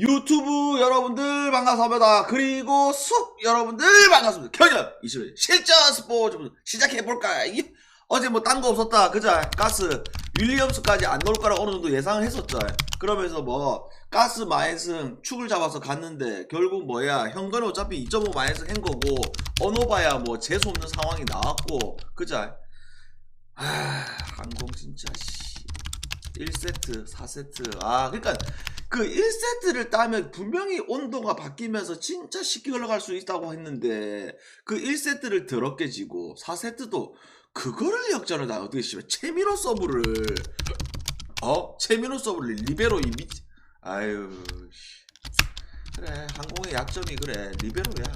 유튜브 여러분들 반갑습니다. 그리고 숲 여러분들 반갑습니다. 경연 20일 실전 스포츠 시작해볼까요? 어제 뭐 딴 거 없었다 그자. 가스 윌리엄스까지 안 나올 거라고 어느 정도 예상을 했었죠. 그러면서 뭐 가스 마이슨 축을 잡아서 갔는데 결국 뭐야, 현건은 어차피 2.5 마이슨 한 거고 어노바야 뭐 재수없는 상황이 나왔고 그자. 항공 진짜 1세트 4세트 그러니까 그 1세트를 따면 분명히 온도가 바뀌면서 진짜 쉽게 흘러갈 수 있다고 했는데 그 1세트를 더럽게 지고 4세트도 그거를 역전을 다 어떻게 씨발 채미노 서브를 채미노 서브를 리베로 아유 그래, 항공의 약점이 그래 리베로야.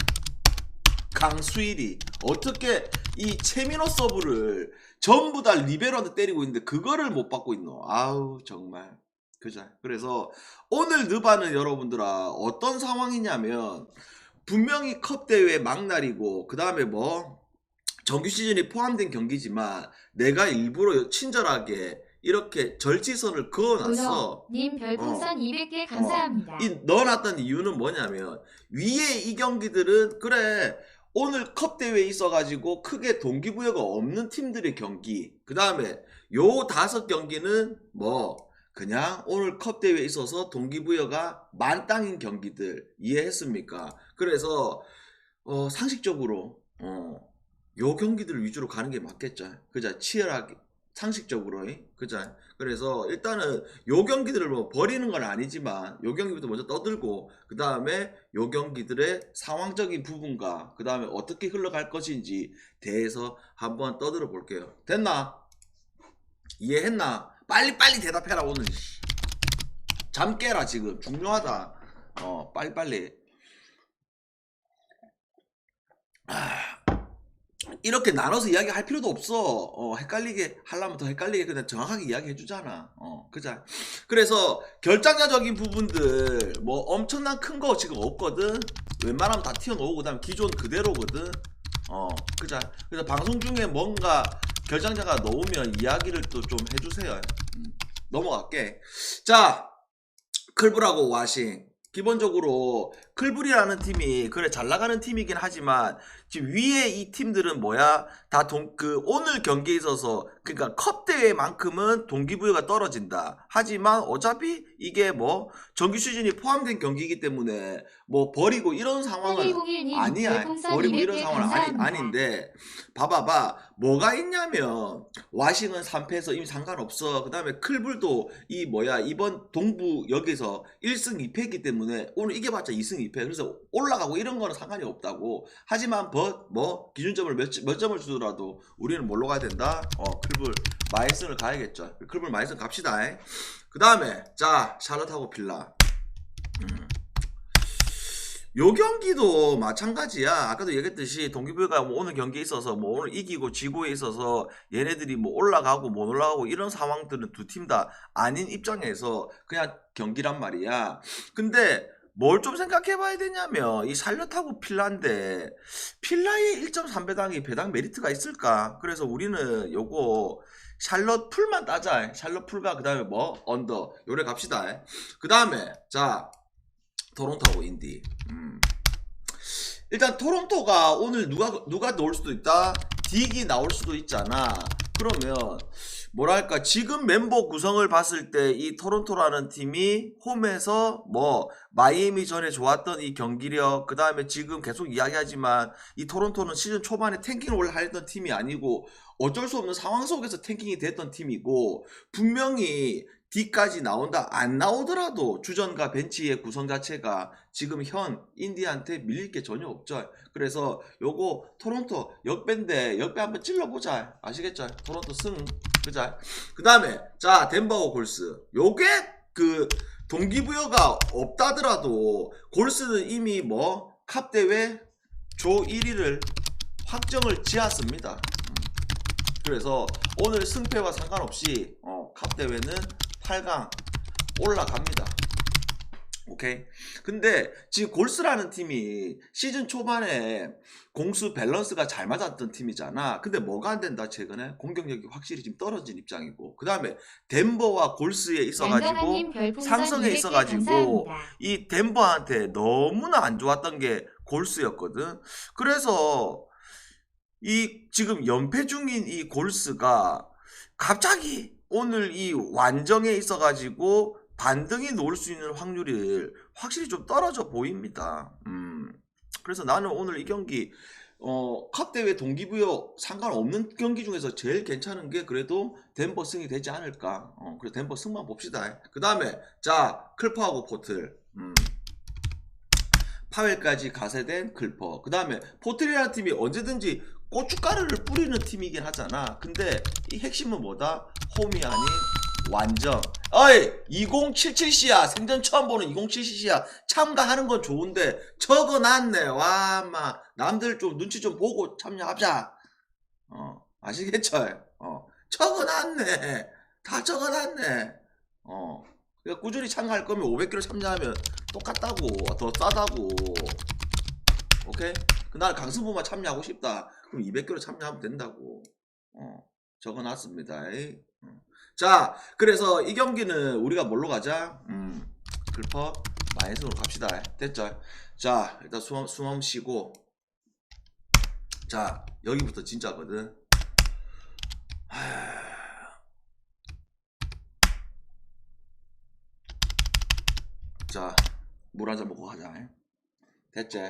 강수일이 어떻게 이 채미노 서브를 전부 다 리베로한테 때리고 있는데 그거를 못 받고 있노. 아우 정말 그죠. 그래서 오늘 느바는 여러분들아 어떤 상황이냐면 분명히 컵 대회 막날이고 그 다음에 뭐 정규 시즌이 포함된 경기지만 내가 일부러 친절하게 이렇게 절지선을 그어놨어. 님 별풍선 200개 감사합니다. 넣어놨던 이유는 뭐냐면 위에 이 경기들은 그래 오늘 컵 대회에 있어가지고 크게 동기부여가 없는 팀들의 경기, 그 다음에 요 5경기는 뭐 그냥 오늘 컵 대회에 있어서 동기부여가 만땅인 경기들. 이해했습니까? 그래서 상식적으로 요 경기들 위주로 가는 게 맞겠죠. 그죠? 치열하게 상식적으로 그죠? 그래서 일단은 요 경기들을 뭐 버리는 건 아니지만 요 경기부터 먼저 떠들고 그 다음에 요 경기들의 상황적인 부분과 그 다음에 어떻게 흘러갈 것인지 대해서 한번 떠들어 볼게요. 됐나? 이해했나? 빨리빨리 대답해라. 오늘 잠 깨라. 지금 중요하다. 빨리빨리. 이렇게 나눠서 이야기할 필요도 없어. 헷갈리게 하려면 더 헷갈리게 그냥 정확하게 이야기해 주잖아. 그자. 그래서 결정적인 부분들 뭐 엄청난 큰 거 지금 없거든. 웬만하면 다 튀어놓고 그다음 기존 그대로거든. 그자. 그래서 방송 중에 뭔가 결정자가 넣으면 이야기를 또 좀 해주세요. 넘어갈게. 자, 클브라고 와싱. 기본적으로 클불이라는 팀이 그래 잘 나가는 팀이긴 하지만 지금 위에 이 팀들은 뭐야, 다 오늘 경기에 있어서 그러니까 컵 대회만큼은 동기부여가 떨어진다. 하지만 어차피 이게 뭐 정규 시즌이 포함된 경기이기 때문에 뭐 버리고 이런 상황은 아니야. 버리고 이런 상황은 아닌데 봐봐봐. 뭐가 있냐면 와싱은 3패에서 이미 상관없어. 그 다음에 클불도 이 뭐야 이번 동부 여기서 1승 2패이기 때문에 오늘 이겨봤자 2승 2패. 그래서 올라가고 이런 거는 상관이 없다고. 하지만 뭐 기준점을 몇 점을 주더라도 우리는 뭘로 가야 된다? 클불 마이슨을 가야겠죠. 클불 마이슨 갑시다. 그 다음에 자 샬럿하고 빌라. 요 경기도 마찬가지야. 아까도 얘기했듯이 동기부여가 뭐 오늘 경기에 있어서 뭐 오늘 이기고 지고에 있어서 얘네들이 뭐 올라가고 못 올라가고 이런 상황들은 두 팀 다 아닌 입장에서 그냥 경기란 말이야. 근데 뭘 좀 생각해 봐야 되냐면 이 샬럿하고 필라인데 필라의 1.3배당이 배당 메리트가 있을까? 그래서 우리는 요거 샬럿 풀만 따자. 샬럿 풀과 그 다음에 뭐 언더 요래 갑시다. 그 다음에 자 토론토하고 인디. 일단 토론토가 오늘 누가 나올 수도 있다. 딕이 나올 수도 있잖아. 그러면 뭐랄까 지금 멤버 구성을 봤을 때 이 토론토라는 팀이 홈에서 뭐 마이애미 전에 좋았던 이 경기력, 그 다음에 지금 계속 이야기하지만 이 토론토는 시즌 초반에 탱킹을 원래 하던 팀이 아니고 어쩔 수 없는 상황 속에서 탱킹이 됐던 팀이고, 분명히 D까지 나온다 안 나오더라도 주전과 벤치의 구성 자체가 지금 현 인디한테 밀릴 게 전혀 없죠. 그래서 요거 토론토 역배인데 역배 한번 찔러보자. 아시겠죠? 토론토 승. 그자. 그 다음에 자 덴버와 골스. 요게 그 동기부여가 없다더라도 골스는 이미 뭐 컵대회 조 1위를 확정을 지었습니다. 그래서 오늘 승패와 상관없이 컵대회는 8강 올라갑니다. 오케이. 근데 지금 골스라는 팀이 시즌 초반에 공수 밸런스가 잘 맞았던 팀이잖아. 근데 뭐가 안 된다 최근에? 공격력이 확실히 지금 떨어진 입장이고, 그 다음에 덴버와 골스에 있어가지고 양가나님 별풍선 상성에 200개 있어가지고 감사합니다. 이 덴버한테 너무나 안 좋았던 게 골스였거든. 그래서 이 지금 연패 중인 이 골스가 갑자기 오늘 이 완정에 있어가지고 반등이 놓을 수 있는 확률이 확실히 좀 떨어져 보입니다. 그래서 나는 오늘 이 경기 컵 대회 동기부여 상관없는 경기 중에서 제일 괜찮은 게 그래도 덴버 승이 되지 않을까. 그래서 덴버 승만 봅시다. 그 다음에 자 클퍼하고 포틀. 파웰까지 가세된 클퍼. 그 다음에 포틀이라는 팀이 언제든지 고춧가루를 뿌리는 팀이긴 하잖아. 근데 이 핵심은 뭐다? 홈이 아닌 완정. 어이 2077C야. 생전 처음 보는 2077C야. 참가하는 건 좋은데 적어놨네. 와 마 남들 좀 눈치 좀 보고 참여하자. 아시겠죠? 적어놨네. 다 적어놨네. 그러니까 꾸준히 참가할 거면 500kg 참여하면 똑같다고. 더 싸다고. 오케이? 그날 강승부만 참여하고 싶다. 그럼 200kg 참여하면 된다고. 적어놨습니다. 자, 그래서 이 경기는 우리가 뭘로 가자? 클퍼 마이너스로 갑시다. 됐죠? 자, 일단 숨 쉬고. 자, 여기부터 진짜거든. 자, 물 한잔 먹고 가자. 됐지?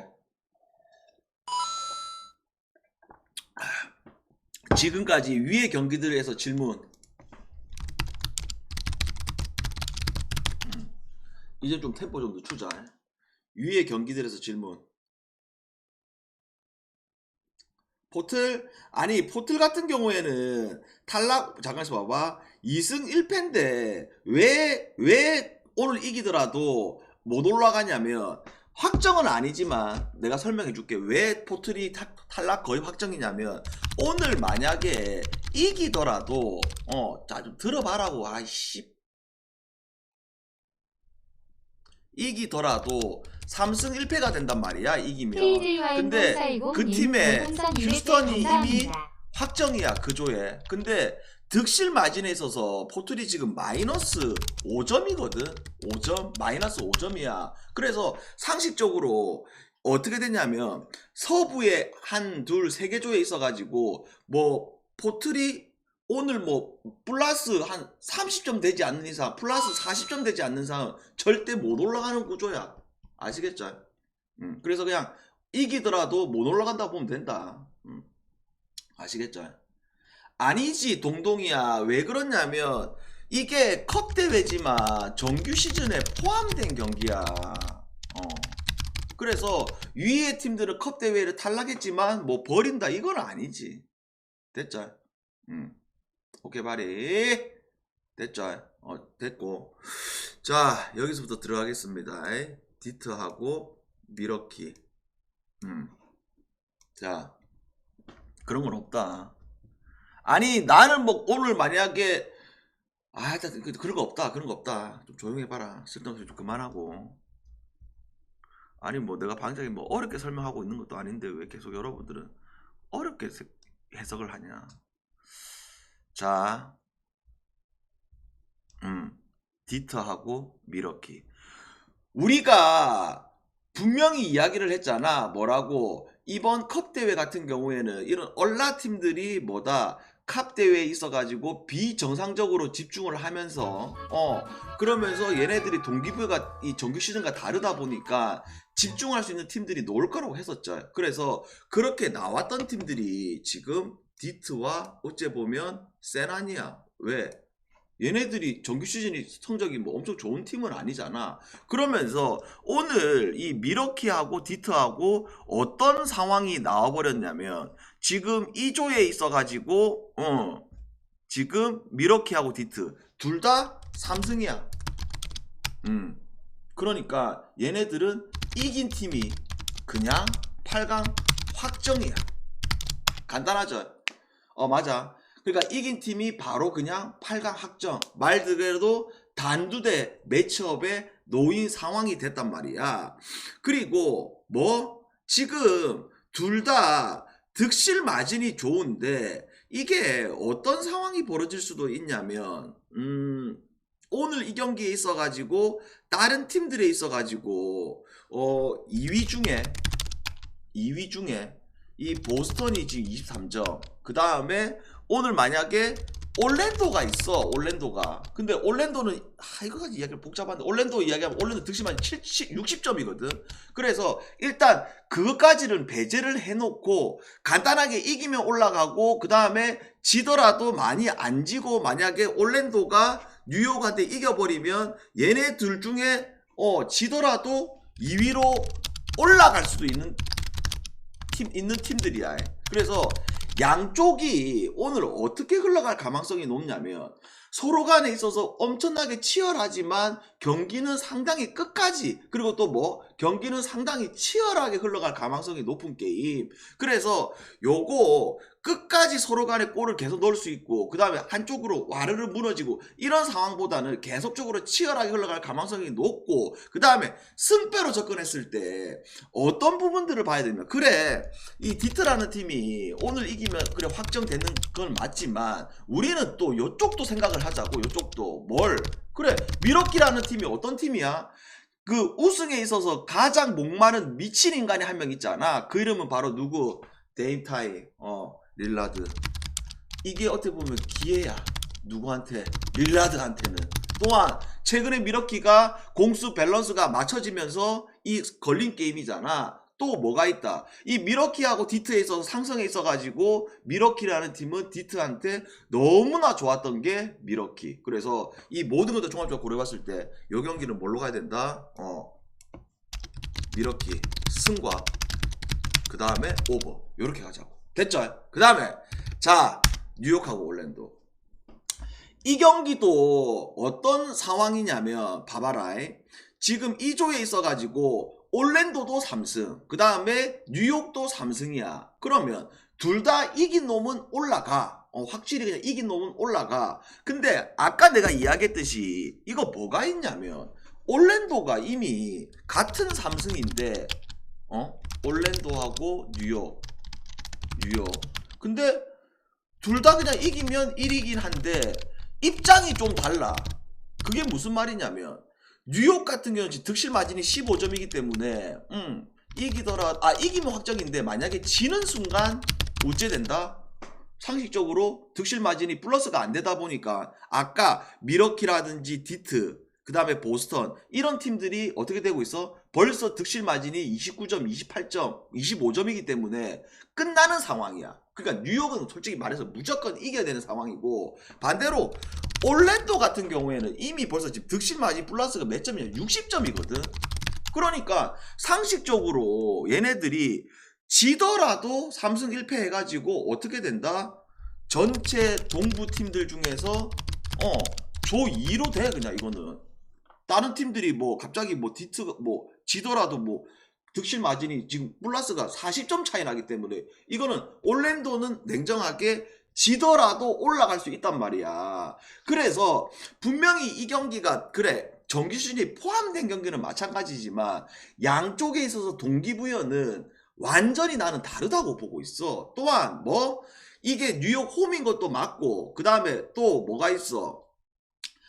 지금까지 위의 경기들에서 질문. 이제 좀 템포 좀 늦추자. 위의 경기들에서 질문. 포틀? 아니 포틀 같은 경우에는 탈락 잠깐만 봐봐. 2승 1패인데 왜 오늘 이기더라도 못 올라가냐면, 확정은 아니지만 내가 설명해 줄게. 왜 포틀이 탈락 거의 확정이냐면, 오늘 만약에 이기더라도 자 좀 들어봐라고. 아이씨, 이기더라도 3승 1패가 된단 말이야 이기면. 근데 그 팀에 휴스턴이 이미 확정이야 그 조에. 근데 득실 마진에 있어서 포틀이 지금 마이너스 5점이거든. 5점 마이너스 5점이야. 그래서 상식적으로 어떻게 되냐면, 서부에 한 둘 세 개 조에 있어가지고 뭐 포틀이 오늘 뭐 플러스 한 30점 되지 않는 이상, 플러스 40점 되지 않는 이상 절대 못 올라가는 구조야. 아시겠죠? 그래서 그냥 이기더라도 못 올라간다 보면 된다. 아시겠죠? 아니지 동동이야. 왜 그러냐면 이게 컵 대회지만 정규 시즌에 포함된 경기야. 그래서 위의 팀들은 컵 대회를 탈락했지만 뭐 버린다 이건 아니지. 됐죠? 오케이 바리. 됐죠? 됐고. 자 여기서부터 들어가겠습니다. 디트하고 미러키. 자 그런 건 없다. 아니 나는 뭐 오늘 만약에 일단 그런 거 없다. 그런 거 없다. 좀 조용히 해봐라. 쓸데없이 좀 그만하고. 아니 뭐 내가 방장이 뭐 어렵게 설명하고 있는 것도 아닌데 왜 계속 여러분들은 어렵게 해석을 하냐. 자 디트하고 미러키. 우리가 분명히 이야기를 했잖아. 뭐라고? 이번 컵 대회 같은 경우에는 이런 얼라 팀들이 뭐다? 컵 대회에 있어가지고 비정상적으로 집중을 하면서 그러면서 얘네들이 동기부여가 이 정규 시즌과 다르다 보니까 집중할 수 있는 팀들이 나올 거라고 했었죠. 그래서 그렇게 나왔던 팀들이 지금 디트와 어째 보면 세나니아. 왜? 얘네들이 정규 시즌이 성적이 뭐 엄청 좋은 팀은 아니잖아. 그러면서 오늘 이 미러키하고 디트하고 어떤 상황이 나와버렸냐면, 지금 이 조에 있어가지고 지금 미러키하고 디트 둘 다 3승이야. 그러니까 얘네들은 이긴 팀이 그냥 8강 확정이야. 간단하죠? 맞아. 그러니까 이긴 팀이 바로 그냥 8강 확정. 말 그대로 단두대 매치업에 놓인 상황이 됐단 말이야. 그리고 뭐 지금 둘 다 득실 마진이 좋은데 이게 어떤 상황이 벌어질 수도 있냐면 오늘 이 경기에 있어가지고 다른 팀들에 있어가지고 2위 중에 이 보스턴이 지금 23점. 그 다음에 오늘 만약에 올랜도가 있어. 올랜도가. 근데 올랜도는 이거까지 이야기를 복잡한데 올랜도 이야기하면 올랜도 득실만 60점이거든. 그래서 일단 그것까지는 배제를 해놓고 간단하게 이기면 올라가고 그 다음에 지더라도 많이 안 지고 만약에 올랜도가 뉴욕한테 이겨버리면 얘네 둘 중에 지더라도 2위로 올라갈 수도 있는 팀들이야. 그래서 양쪽이 오늘 어떻게 흘러갈 가능성이 높냐면 서로 간에 있어서 엄청나게 치열하지만 경기는 상당히 끝까지 그리고 또 뭐 경기는 상당히 치열하게 흘러갈 가능성이 높은 게임. 그래서 요거 끝까지 서로 간에 골을 계속 넣을 수 있고 그 다음에 한쪽으로 와르르 무너지고 이런 상황보다는 계속적으로 치열하게 흘러갈 가능성이 높고 그 다음에 승패로 접근했을 때 어떤 부분들을 봐야 되면 그래 이 디트라는 팀이 오늘 이기면 그래 확정되는 건 맞지만 우리는 또 요쪽도 생각을 하자고. 요쪽도 뭘 그래 미러키라는 팀이 어떤 팀이야? 그 우승에 있어서 가장 목마른 미친 인간이 한 명 있잖아. 그 이름은 바로 누구? 데임타이 릴라드. 이게 어떻게 보면 기회야. 누구한테? 릴라드한테는. 또한 최근에 미러키가 공수 밸런스가 맞춰지면서 이 걸린 게임이잖아. 또 뭐가 있다. 이 미러키하고 디트에 있어서 상승에 있어가지고 미러키라는 팀은 디트한테 너무나 좋았던 게 미러키. 그래서 이 모든 것들 종합적으로 고려해봤을 때 이 경기는 뭘로 가야 된다? 미러키 승과 그 다음에 오버 요렇게 가자고. 됐죠? 그 다음에 자 뉴욕하고 올랜도 이 경기도 어떤 상황이냐면 봐봐라. 지금 2조에 있어가지고 올랜도도 3승 그 다음에 뉴욕도 3승이야. 그러면 둘 다 이긴 놈은 올라가. 확실히 그냥 이긴 놈은 올라가. 근데 아까 내가 이야기했듯이 이거 뭐가 있냐면 올랜도가 이미 같은 3승인데 올랜도하고 뉴욕 근데 둘 다 그냥 이기면 1위긴 한데 입장이 좀 달라. 그게 무슨 말이냐면 뉴욕 같은 경우는 득실 마진이 15점이기 때문에 이기면 확정인데 만약에 지는 순간 어째 된다? 상식적으로 득실 마진이 플러스가 안 되다 보니까 아까 미러키라든지 디트 그 다음에 보스턴 이런 팀들이 어떻게 되고 있어? 벌써 득실 마진이 29점, 28점, 25점이기 때문에 끝나는 상황이야. 그러니까 뉴욕은 솔직히 말해서 무조건 이겨야 되는 상황이고 반대로 올랜도 같은 경우에는 이미 벌써 지금 득실 마진 플러스가 몇 점이냐? 60점이거든. 그러니까 상식적으로 얘네들이 지더라도 3승 1패 해가지고 어떻게 된다? 전체 동부 팀들 중에서 조 2로 돼. 그냥 이거는 다른 팀들이 뭐 갑자기 뭐 디트가 뭐 지더라도 뭐 득실 마진이 지금 플러스가 40점 차이 나기 때문에 이거는 올랜도는 냉정하게 지더라도 올라갈 수 있단 말이야. 그래서 분명히 이 경기가 그래 정규 시즌이 포함된 경기는 마찬가지지만 양쪽에 있어서 동기부여는 완전히 나는 다르다고 보고 있어. 또한 뭐 이게 뉴욕 홈인 것도 맞고 그 다음에 또 뭐가 있어.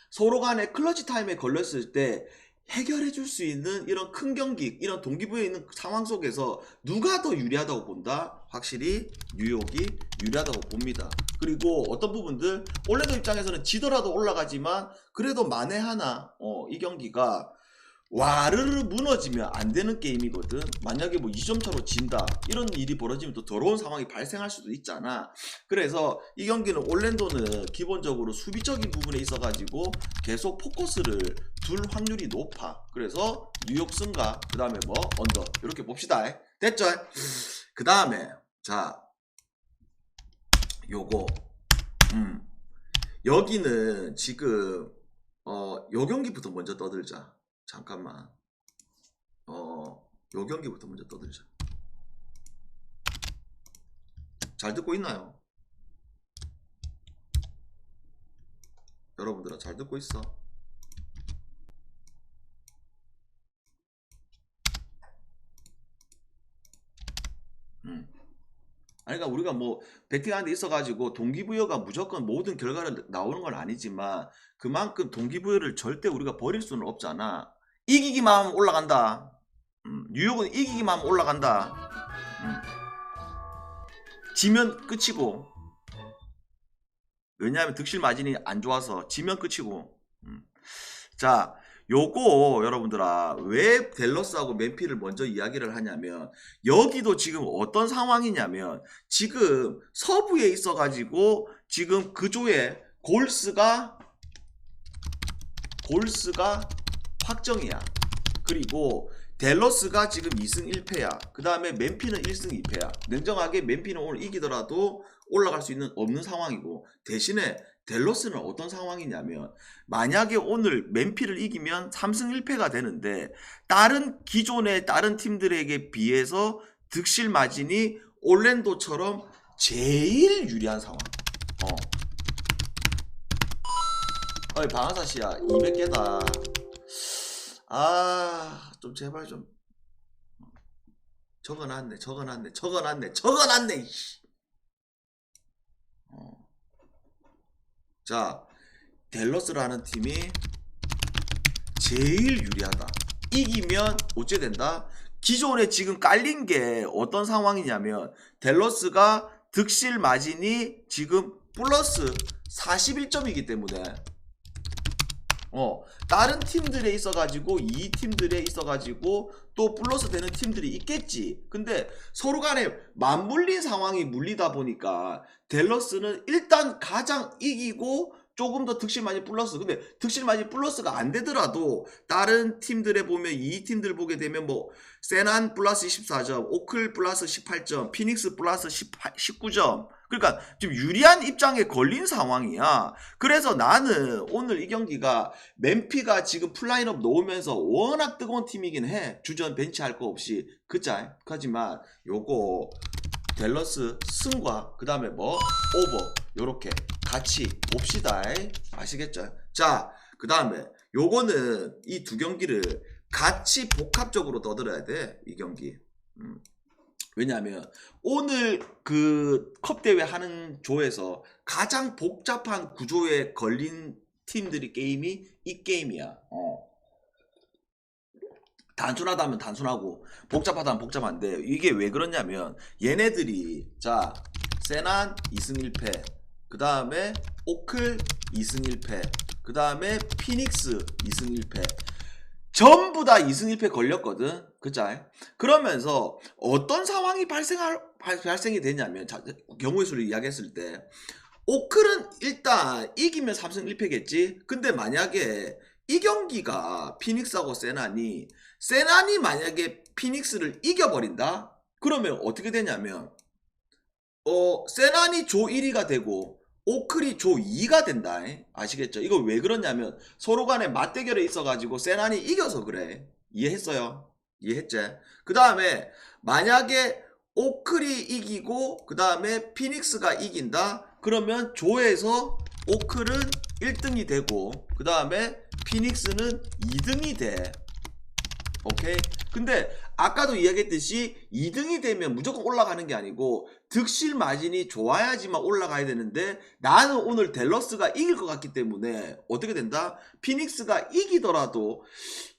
서로 간에 클러치 타임에 걸렸을 때 해결해 줄 수 있는 이런 큰 경기, 이런 동기부여 있는 상황 속에서 누가 더 유리하다고 본다? 확실히 뉴욕이 유리하다고 봅니다. 그리고 어떤 부분들 올랜도 입장에서는 지더라도 올라가지만 그래도 만에 하나 이 경기가 와르르 무너지면 안 되는 게임이거든. 만약에 뭐 2점 차로 진다 이런 일이 벌어지면 또 더러운 상황이 발생할 수도 있잖아. 그래서 이 경기는 올랜도는 기본적으로 수비적인 부분에 있어 가지고 계속 포커스를 둘 확률이 높아. 그래서 뉴욕 승과 그 다음에 뭐 언더 이렇게 봅시다. 됐죠? 그 다음에 자 요거 여기는 지금 요 경기부터 먼저 떠들자. 잠깐만. 요 경기부터 먼저 떠들자. 잘 듣고 있나요? 여러분들아 잘 듣고 있어? 아니, 그러니까 우리가 뭐 베팅하는 데 있어가지고 동기부여가 무조건 모든 결과를 나오는 건 아니지만 그만큼 동기부여를 절대 우리가 버릴 수는 없잖아. 이기기만 하면 올라간다. 뉴욕은 이기기만 하면 올라간다. 지면 끝이고. 왜냐하면 득실 마진이 안 좋아서 지면 끝이고. 자, 요거 여러분들아, 왜 댈러스하고 맨피를 먼저 이야기를 하냐면 여기도 지금 어떤 상황이냐면 지금 서부에 있어가지고 지금 그조에 골스가 확정이야. 그리고 댈러스가 지금 2승 1패야. 그 다음에 맨피는 1승 2패야. 냉정하게 맨피는 오늘 이기더라도 올라갈 수 있는 없는 상황이고, 대신에 댈러스는 어떤 상황이냐면 만약에 오늘 맨피를 이기면 3승 1패가 되는데 다른 기존의 다른 팀들에게 비해서 득실 마진이 올랜도처럼 제일 유리한 상황. 어이 방아사씨야 200개다. 아, 좀 제발 좀 적어놨네. 이씨. 자, 댈러스라는 팀이 제일 유리하다. 이기면 어째 된다? 기존에 지금 깔린 게 어떤 상황이냐면 댈러스가 득실 마진이 지금 플러스 41점이기 때문에 다른 팀들에 있어가지고 이 팀들에 있어가지고 또 플러스 되는 팀들이 있겠지. 근데 서로 간에 맞물린 상황이 물리다 보니까 댈러스는 일단 가장 이기고 조금 더 득실 마진 플러스. 근데 득실 마진 플러스가 안 되더라도 다른 팀들에 보면 이 팀들 보게 되면 뭐 세난 플러스 24점, 오클 플러스 18점, 피닉스 플러스 19점. 그러니까 좀 유리한 입장에 걸린 상황이야. 그래서 나는 오늘 이 경기가 맨피가 지금 풀라인업 놓으면서 워낙 뜨거운 팀이긴 해. 주전 벤치 할 거 없이. 그자. 하지만 요거 댈러스 승과 그 다음에 뭐 오버 요렇게 같이 봅시다. 아시겠죠? 자, 그 다음에 요거는 이 두 경기를 같이 복합적으로 떠들어야 돼. 이 경기. 왜냐하면 오늘 그 컵대회 하는 조에서 가장 복잡한 구조에 걸린 팀들이 게임이 이 게임이야. 단순하다면 단순하고 복잡하다면 복잡한데 이게 왜 그러냐면 얘네들이 자 세난 2승 1패 그 다음에 오클 2승 1패 그 다음에 피닉스 2승 1패 전부 다 2승 1패 걸렸거든. 그자? 그러면서 어떤 상황이 발생이 되냐면 경우의 수를 이야기했을 때 오클은 일단 이기면 3승 1패겠지. 근데 만약에 이 경기가 피닉스하고 세난이 만약에 피닉스를 이겨버린다? 그러면 어떻게 되냐면 세난이 조 1위가 되고 오클이 조 2가 된다. 아시겠죠? 이거 왜 그러냐면 서로 간에 맞대결에 있어가지고 세난이 이겨서 그래. 이해했어요? 이해했지? 그 다음에 만약에 오클이 이기고 그 다음에 피닉스가 이긴다? 그러면 조에서 오클은 1등이 되고 그 다음에 피닉스는 2등이 돼. 오케이? 근데 아까도 이야기했듯이 2등이 되면 무조건 올라가는 게 아니고 득실 마진이 좋아야지만 올라가야 되는데 나는 오늘 댈러스가 이길 것 같기 때문에 어떻게 된다? 피닉스가 이기더라도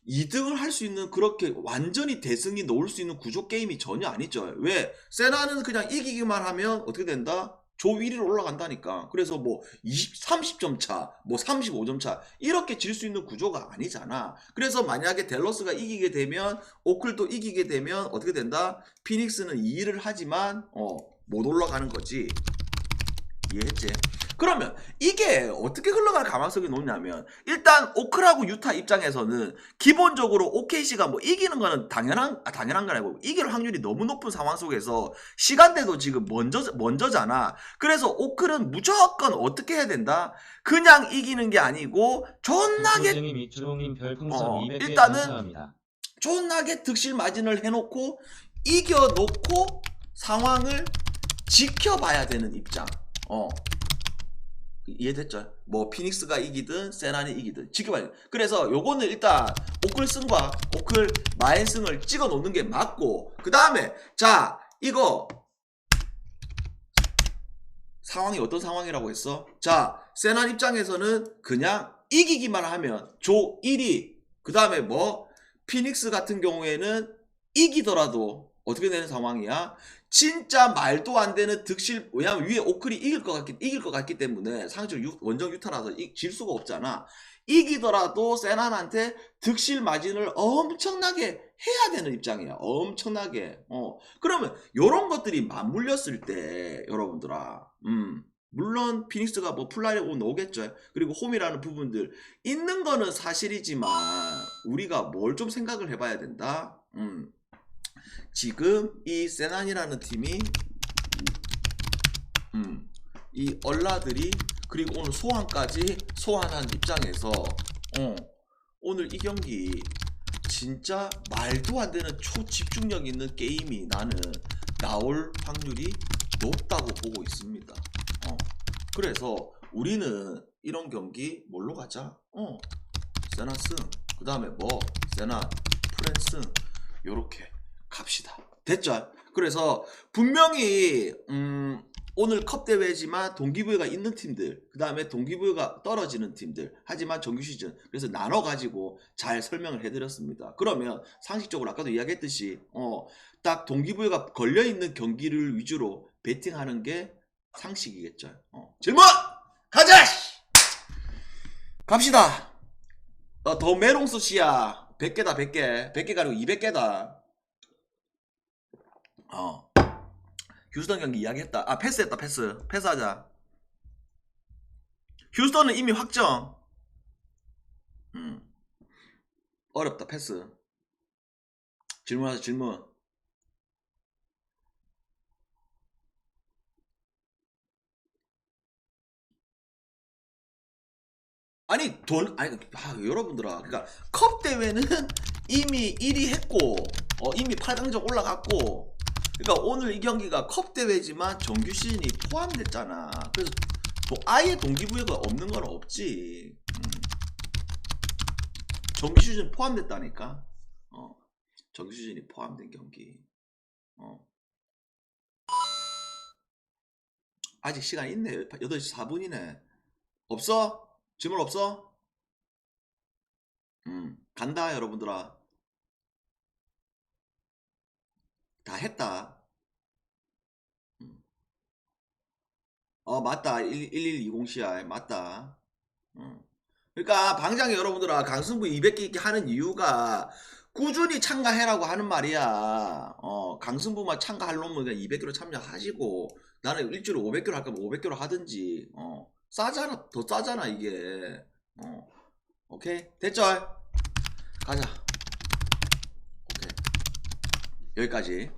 2등을 할 수 있는 그렇게 완전히 대승이 놓을 수 있는 구조 게임이 전혀 아니죠. 왜? 세나는 그냥 이기기만 하면 어떻게 된다? 조 1위로 올라간다니까. 그래서 뭐 30점 차, 뭐 35점 차 이렇게 질 수 있는 구조가 아니잖아. 그래서 만약에 댈러스가 이기게 되면 오클도 이기게 되면 어떻게 된다? 피닉스는 2위를 하지만 못 올라가는 거지. 이해했지? 그러면 이게 어떻게 흘러갈 가능성이 높냐면 일단 오클하고 유타 입장에서는 기본적으로 OKC가 뭐 이기는 거는 당연한 건 아니고 이길 확률이 너무 높은 상황 속에서 시간대도 지금 먼저잖아. 그래서 오클은 무조건 어떻게 해야 된다? 그냥 이기는 게 아니고 존나게 일단은 존나게 득실 마진을 해놓고 이겨놓고 상황을 지켜봐야 되는 입장. 이해됐죠? 뭐 피닉스가 이기든 세난이 이기든 지켜봐야 돼. 그래서 요거는 일단 오클 승과 오클 마인승을 찍어 놓는 게 맞고 그 다음에 자 이거 상황이 어떤 상황이라고 했어? 자, 세난 입장에서는 그냥 이기기만 하면 조 1위, 그 다음에 뭐 피닉스 같은 경우에는 이기더라도 어떻게 되는 상황이야? 진짜 말도 안 되는 득실, 왜냐면 위에 오클이 이길 것 같기 때문에 상식적으로 원정 유타라서 질 수가 없잖아. 이기더라도 세난한테 득실 마진을 엄청나게 해야 되는 입장이야. 엄청나게. 그러면 요런 것들이 맞물렸을 때 여러분들아, 물론 피닉스가 뭐 플라이를 오겠죠. 그리고 홈이라는 부분들 있는 거는 사실이지만 우리가 뭘 좀 생각을 해봐야 된다. 지금 이 세난이라는 팀이 이 얼라들이 그리고 오늘 소환까지 소환한 입장에서 오늘 이 경기 진짜 말도 안 되는 초집중력 있는 게임이 나는 나올 확률이 높다고 보고 있습니다. 그래서 우리는 이런 경기 뭘로 가자? 세나 승, 그 다음에 뭐 세나 프랜스 요렇게 갑시다. 됐죠? 그래서 분명히 오늘 컵 대회지만 동기부여가 있는 팀들, 그 다음에 동기부여가 떨어지는 팀들, 하지만 정규 시즌, 그래서 나눠 가지고 잘 설명을 해드렸습니다. 그러면 상식적으로 아까도 이야기했듯이 딱 동기부여가 걸려 있는 경기를 위주로 베팅하는 게 상식이겠죠. 질문 가자. 갑시다. 더 메롱스 씨야 100개다 100개 100개가 아니고 200개다. 휴스턴 경기 이야기했다. 아, 패스했다. 패스하자. 휴스턴은 이미 확정. 어렵다. 패스. 질문하자. 질문. 아니 여러분들아, 그러니까 컵 대회는 이미 1위 했고 이미 8강전 올라갔고, 그러니까 오늘 이 경기가 컵 대회지만 정규 시즌이 포함됐잖아. 그래서 아예 동기부여가 없는 건 없지. 정규 시즌 포함됐다니까. 정규 시즌이 포함된 경기. 아직 시간 있네. 8시 4분이네. 없어? 질문 없어? 간다 여러분들아. 다 했다. 맞다. 1120CI 맞다. 그러니까 방장이 여러분들아, 강승부 200개 있게 하는 이유가 꾸준히 참가해라고 하는 말이야. 강승부만 참가할 놈은 그냥 200개로 참여하시고, 나는 일주일에 500개로 할 거면 500개로 하든지. 싸잖아. 더 싸잖아 이게. 오케이 됐죠? 가자. 오케이 여기까지.